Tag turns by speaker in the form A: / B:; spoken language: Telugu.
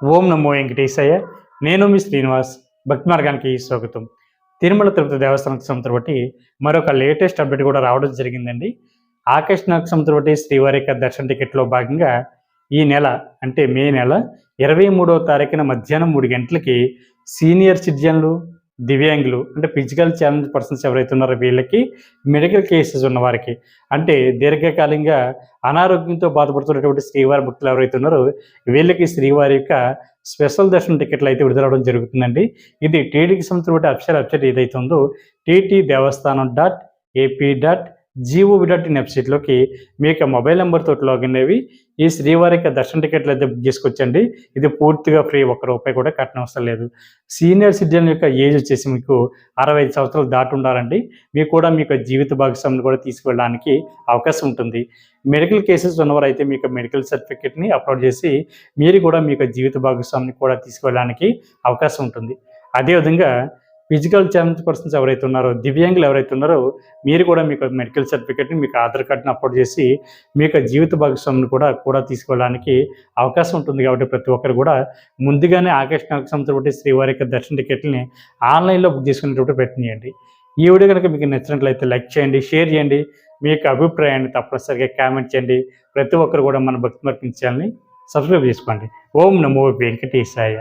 A: ఓం నమో వెంకటేశయ్య. నేను మీ శ్రీనివాస్. భక్తి మార్గానికి స్వాగతం. తిరుమల తిరుపతి దేవస్థానం సంస్థ బట్టి మరొక లేటెస్ట్ అప్డేట్ కూడా రావడం జరిగిందండి. ఆగస్టు నెలకు సంస్థ బట్టి శ్రీవారి యొక్క దర్శన టికెట్లో భాగంగా ఈ నెల అంటే మే నెల 23వ తారీఖున మధ్యాహ్నం 3 గంటలకి సీనియర్ సిటిజన్లు, దివ్యాంగులు అంటే ఫిజికల్ ఛాలెంజ్ పర్సన్స్ ఎవరైతే ఉన్నారో వీళ్ళకి, మెడికల్ కేసెస్ ఉన్న వారికి అంటే దీర్ఘకాలికంగా అనారోగ్యంతో బాధపడుతున్నటువంటి శ్రీవారి భక్తులు ఎవరైతే ఉన్నారో వీళ్ళకి శ్రీవారి యొక్క స్పెషల్ దర్శనం టికెట్లు అయితే విడుదలవడం జరుగుతుందండి. ఇది టీటీడీకి సంబంధించిన అఫీషియల్ వెబ్సైట్ ఏదైతే ఉందో ttdevastanam.ap.gov.in వెబ్సైట్లోకి మీ యొక్క మొబైల్ నెంబర్తో లాగిన్ అయ్యి ఈ శ్రీవారి యొక్క దర్శన టికెట్లు అయితే బుక్ చేసుకొచ్చండి. ఇది పూర్తిగా ఫ్రీ, ₹1 కూడా కట్టనవసరం అవసరం లేదు. సీనియర్ సిటిజన్ యొక్క ఏజ్ వచ్చేసి మీకు 65 సంవత్సరాలు దాటి ఉండాలండి. మీకు కూడా మీ యొక్క జీవిత భాగస్వామిని కూడా తీసుకువెళ్ళడానికి అవకాశం ఉంటుంది. మెడికల్ కేసెస్ ఉన్నవారు అయితే మీ యొక్క మెడికల్ సర్టిఫికేట్ని అప్లోడ్ చేసి మీరు కూడా మీ యొక్క జీవిత భాగస్వామిని కూడా తీసుకువెళ్ళడానికి అవకాశం ఉంటుంది. అదేవిధంగా ఫిజికల్ ఛాలెంజ్ పర్సన్స్ ఎవరైతే ఉన్నారో, దివ్యాంగులు ఎవరైతే ఉన్నారో మీరు కూడా మీకు మెడికల్ సర్టిఫికేట్ని, మీకు ఆధార్ కార్డుని అప్లోడ్ చేసి మీ యొక్క జీవిత భాగస్వామిని కూడా తీసుకెళ్ళడానికి అవకాశం ఉంటుంది. కాబట్టి ప్రతి ఒక్కరు కూడా ముందుగానే ఆగస్టు నెలకు సంబంధించి శ్రీవారి యొక్క దర్శన టికెట్ని ఆన్లైన్లో బుక్ చేసుకునేటప్పుడు ప్రయత్నం చేయండి. ఈ వీడియో కనుక మీకు నచ్చినట్లయితే లైక్ చేయండి, షేర్ చేయండి, మీ యొక్క అభిప్రాయాన్ని తప్పనిసరిగా కామెంట్ చేయండి. ప్రతి ఒక్కరు కూడా మన భక్తి మార్గం ఛానల్ని సబ్స్క్రైబ్ చేసుకోండి. ఓం నమో వెంకటేశాయ.